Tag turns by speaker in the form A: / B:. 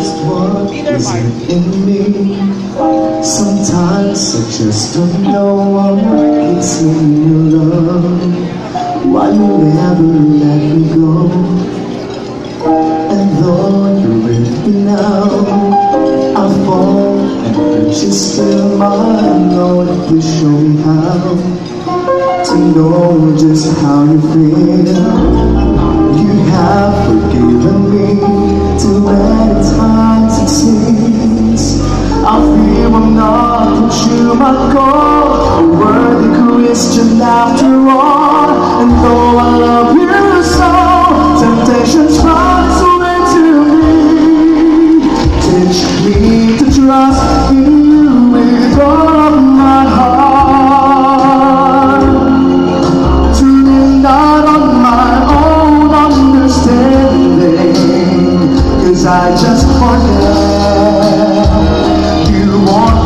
A: just what isn't in me. Sometimes I just don't know what it's in your love. Why you never let me go? And though you're with me now, I fall and hurt you still. My Lord, please show me how to know just how you feel. You have forgiven me too many times it seems. I feel I'm not what you might call a worthy Christian after all. And though I love you so, temptations rise away to me. Teach me to trust in you with all of my heart, to lean not on my own understanding, 'cause I just forget you want